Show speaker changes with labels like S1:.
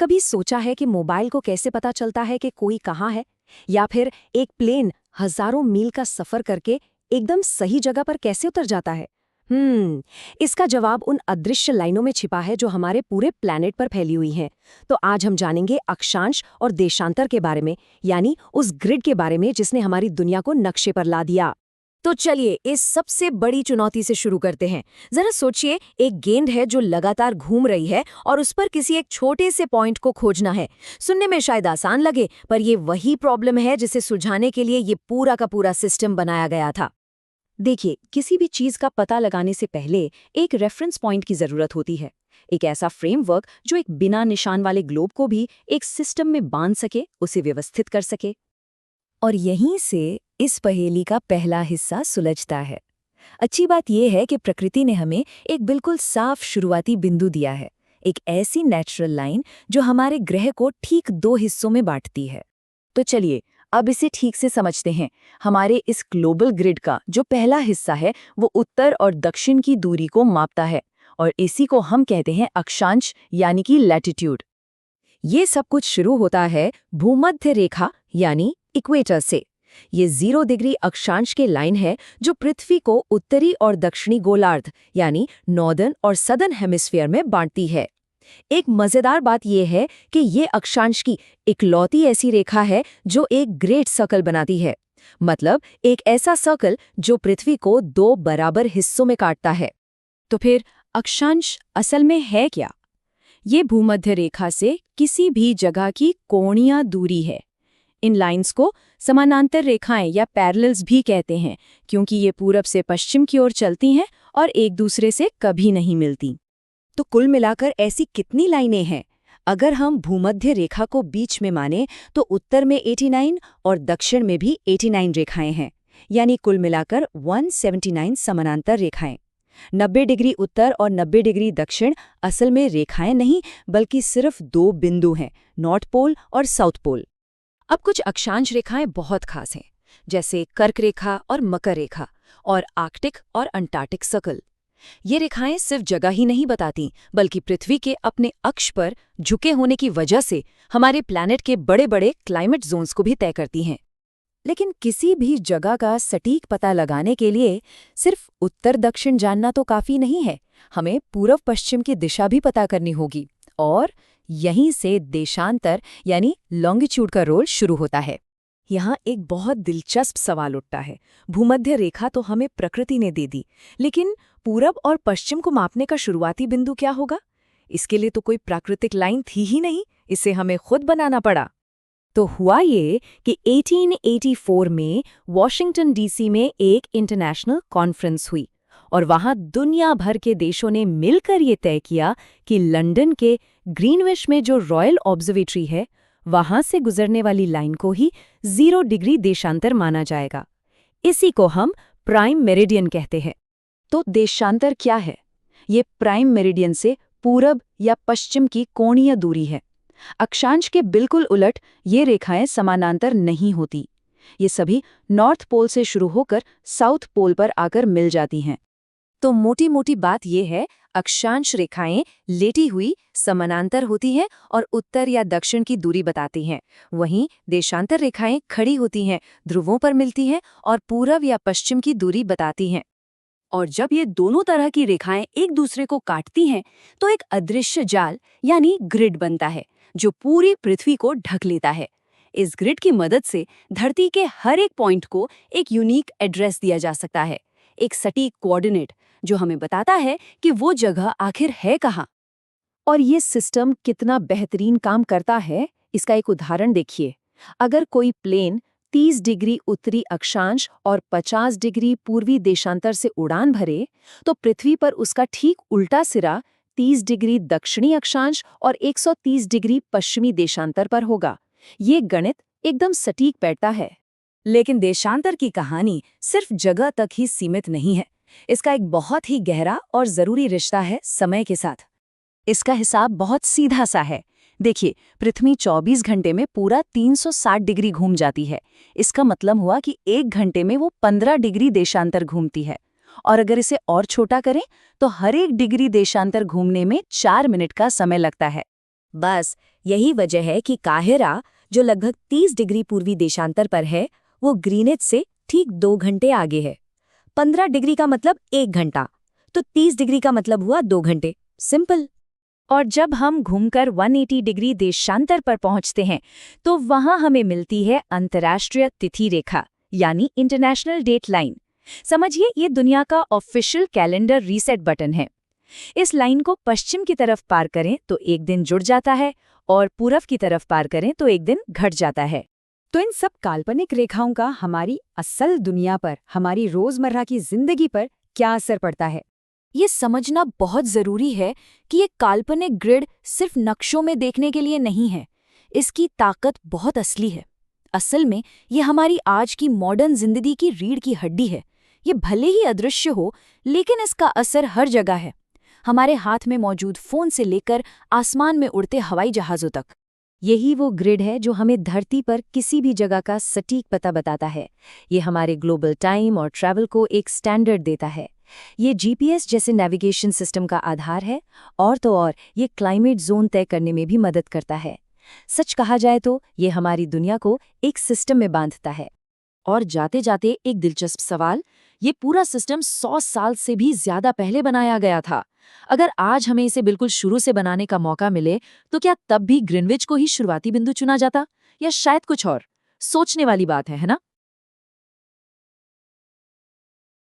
S1: कभी सोचा है कि मोबाइल को कैसे पता चलता है कि कोई कहाँ है? या फिर एक प्लेन हजारों मील का सफर करके एकदम सही जगह पर कैसे उतर जाता है? इसका जवाब उन अदृश्य लाइनों में छिपा है जो हमारे पूरे प्लैनेट पर फैली हुई हैं। तो आज हम जानेंगे अक्षांश और देशांतर के बारे में, यानी उस ग्रिड के बारे में जिसने हमारी दुनिया को नक्शे पर ला दिया। तो चलिए इस सबसे बड़ी चुनौती से शुरू करते हैं। जरा सोचिए, एक गेंद है जो लगातार घूम रही है और उस पर किसी एक छोटे से पॉइंट को खोजना है। सुनने में शायद आसान लगे, पर ये वही प्रॉब्लम है जिसे सुलझाने के लिए ये पूरा का पूरा सिस्टम बनाया गया था। देखिए, किसी भी चीज का पता लगाने से पहले एक रेफरेंस पॉइंट की जरूरत होती है। एक ऐसा फ्रेमवर्क जो एक बिना निशान वाले ग्लोब को भी एक सिस्टम में बांध सके, उसे व्यवस्थित कर सके। और यहीं से इस पहेली का पहला हिस्सा सुलझता है। अच्छी बात यह है कि प्रकृति ने हमें एक बिल्कुल साफ शुरुआती बिंदु दिया है, एक ऐसी नेचुरल लाइन जो हमारे ग्रह को ठीक दो हिस्सों में बांटती है। तो चलिए अब इसे ठीक से समझते हैं। हमारे इस ग्लोबल ग्रिड का जो पहला हिस्सा है वो उत्तर और दक्षिण की दूरी को मापता है, और इसी को हम कहते हैं अक्षांश, यानी कि लैटिट्यूड। ये सब कुछ शुरू होता है भूमध्य रेखा यानी इक्वेटर से। ये 0 डिग्री अक्षांश के लाइन है जो पृथ्वी को उत्तरी और दक्षिणी गोलार्ध यानी नॉर्दर्न और सदर्न हेमिस्फीयर में बांटती है। एक मजेदार बात यह है कि ये अक्षांश की इकलौती ऐसी रेखा है जो एक ग्रेट सर्कल बनाती है, मतलब एक ऐसा सर्कल जो पृथ्वी को 2 बराबर हिस्सों में काटता है। तो फिर अक्षांश असल में है क्या? ये भूमध्य रेखा से किसी भी जगह की कोणीय दूरी है। इन लाइंस को समानांतर रेखाएं या पैरेलल्स भी कहते हैं, क्योंकि ये पूरब से पश्चिम की ओर चलती हैं और एक दूसरे से कभी नहीं मिलती। तो कुल मिलाकर ऐसी कितनी लाइनें हैं? अगर हम भूमध्य रेखा को बीच में माने तो उत्तर में 89 और दक्षिण में भी 89 रेखाएं हैं, यानी कुल मिलाकर 179 समानांतर रेखाएं। 90 डिग्री उत्तर और 90 डिग्री दक्षिण असल में रेखाएं नहीं, बल्कि सिर्फ 2 बिंदु हैं, नॉर्थ पोल और साउथ पोल। अब कुछ अक्षांश रेखाएं बहुत खास हैं, जैसे कर्क रेखा और मकर रेखा, और आर्कटिक और अंटार्कटिक सर्कल। ये रेखाएं सिर्फ जगह ही नहीं बताती, बल्कि पृथ्वी के अपने अक्ष पर झुके होने की वजह से हमारे प्लैनेट के बड़े बड़े क्लाइमेट जोन्स को भी तय करती हैं। लेकिन किसी भी जगह का सटीक पता लगाने के लिए सिर्फ उत्तर दक्षिण जानना तो काफी नहीं है, हमें पूर्व पश्चिम की दिशा भी पता करनी होगी। और यहीं से देशांतर यानी लॉन्गिट्यूड का रोल शुरू होता है। यहाँ एक बहुत दिलचस्प सवाल उठता है। भूमध्य रेखा तो हमें प्रकृति ने दे दी, लेकिन पूरब और पश्चिम को मापने का शुरुआती बिंदु क्या होगा? इसके लिए तो कोई प्राकृतिक लाइन थी ही नहीं, इसे हमें खुद बनाना पड़ा। तो हुआ ये कि 1884 में वॉशिंगटन डीसी में एक इंटरनेशनल कॉन्फ्रेंस हुई, और वहां दुनिया भर के देशों ने मिलकर ये तय किया कि लंदन के ग्रीनविच में जो रॉयल ऑब्जर्वेटरी है, वहां से गुजरने वाली लाइन को ही 0 डिग्री देशांतर माना जाएगा। इसी को हम प्राइम मेरिडियन कहते हैं। तो देशांतर क्या है? ये प्राइम मेरिडियन से पूरब या पश्चिम की कोणीय दूरी है। अक्षांश के बिल्कुल उलट ये रेखाएं समानांतर नहीं होती। ये सभी नॉर्थ पोल से शुरू होकर साउथ पोल पर आकर मिल जाती हैं। तो मोटी मोटी बात यह है, अक्षांश रेखाएं लेटी हुई समानांतर होती हैं और उत्तर या दक्षिण की दूरी बताती हैं। वहीं देशांतर रेखाएं खड़ी होती हैं, ध्रुवों पर मिलती हैं और पूरब या पश्चिम की दूरी बताती हैं। और जब ये दोनों तरह की रेखाएं एक दूसरे को काटती हैं, तो एक अदृश्य जाल यानी ग्रिड बनता है, जो पूरी पृथ्वी को ढक लेता है। इस ग्रिड की मदद से धरती के हर एक पॉइंट को एक यूनिक एड्रेस दिया जा सकता है, एक सटीक कोऑर्डिनेट जो हमें बताता है कि वो जगह आखिर है कहाँ। और ये सिस्टम कितना बेहतरीन काम करता है, इसका एक उदाहरण देखिए। अगर कोई प्लेन 30 डिग्री उत्तरी अक्षांश और 50 डिग्री पूर्वी देशांतर से उड़ान भरे, तो पृथ्वी पर उसका ठीक उल्टा सिरा 30 डिग्री दक्षिणी अक्षांश और 130 डिग्री पश्चिमी देशांतर पर होगा। ये गणित एकदम सटीक बैठता है। लेकिन देशांतर की कहानी सिर्फ जगह तक ही सीमित नहीं है। इसका एक बहुत ही गहरा और जरूरी रिश्ता है समय के साथ। इसका हिसाब बहुत सीधा सा है। देखिए, पृथ्वी 24 घंटे में पूरा 360 डिग्री घूम जाती है। इसका मतलब हुआ कि 1 घंटे में वो 15 डिग्री देशांतर घूमती है। और अगर इसे और छोटा करें तो हर एक डिग्री देशांतर घूमने में 4 मिनट का समय लगता है। बस यही वजह है कि काहिरा, जो लगभग 30 डिग्री पूर्वी देशांतर पर है, वो ग्रीनिच से ठीक 2 घंटे आगे है। 15 डिग्री का मतलब 1 घंटा, तो 30 डिग्री का मतलब हुआ 2 घंटे। सिंपल। और जब हम घूमकर 180 डिग्री देशांतर पर पहुंचते हैं, तो वहां हमें मिलती है अंतर्राष्ट्रीय तिथि रेखा, यानी इंटरनेशनल डेट लाइन। समझिए, ये दुनिया का ऑफिशियल कैलेंडर रीसेट बटन है। इस लाइन को पश्चिम की तरफ पार करें तो एक दिन जुड़ जाता है, और पूरब की तरफ पार करें तो एक दिन घट जाता है। तो इन सब काल्पनिक रेखाओं का हमारी असल दुनिया पर, हमारी रोजमर्रा की जिंदगी पर क्या असर पड़ता है? ये समझना बहुत जरूरी है कि ये काल्पनिक ग्रिड सिर्फ नक्शों में देखने के लिए नहीं है। इसकी ताकत बहुत असली है। असल में ये हमारी आज की मॉडर्न जिंदगी की रीढ़ की हड्डी है। ये भले ही अदृश्य हो, लेकिन इसका असर हर जगह है, हमारे हाथ में मौजूद फोन से लेकर आसमान में उड़ते हवाई जहाज़ों तक। यही वो ग्रिड है जो हमें धरती पर किसी भी जगह का सटीक पता बताता है। ये हमारे ग्लोबल टाइम और ट्रैवल को एक स्टैंडर्ड देता है। ये जीपीएस जैसे नेविगेशन सिस्टम का आधार है, और तो और ये क्लाइमेट जोन तय करने में भी मदद करता है। सच कहा जाए तो ये हमारी दुनिया को एक सिस्टम में बांधता है। और जाते जाते एक दिलचस्प सवाल, ये पूरा सिस्टम 100 साल से भी ज्यादा पहले बनाया गया था। अगर आज हमें इसे बिल्कुल शुरू से बनाने का मौका मिले, तो क्या तब भी ग्रीनविच को ही शुरुआती बिंदु चुना जाता, या शायद कुछ और? सोचने वाली बात है ना?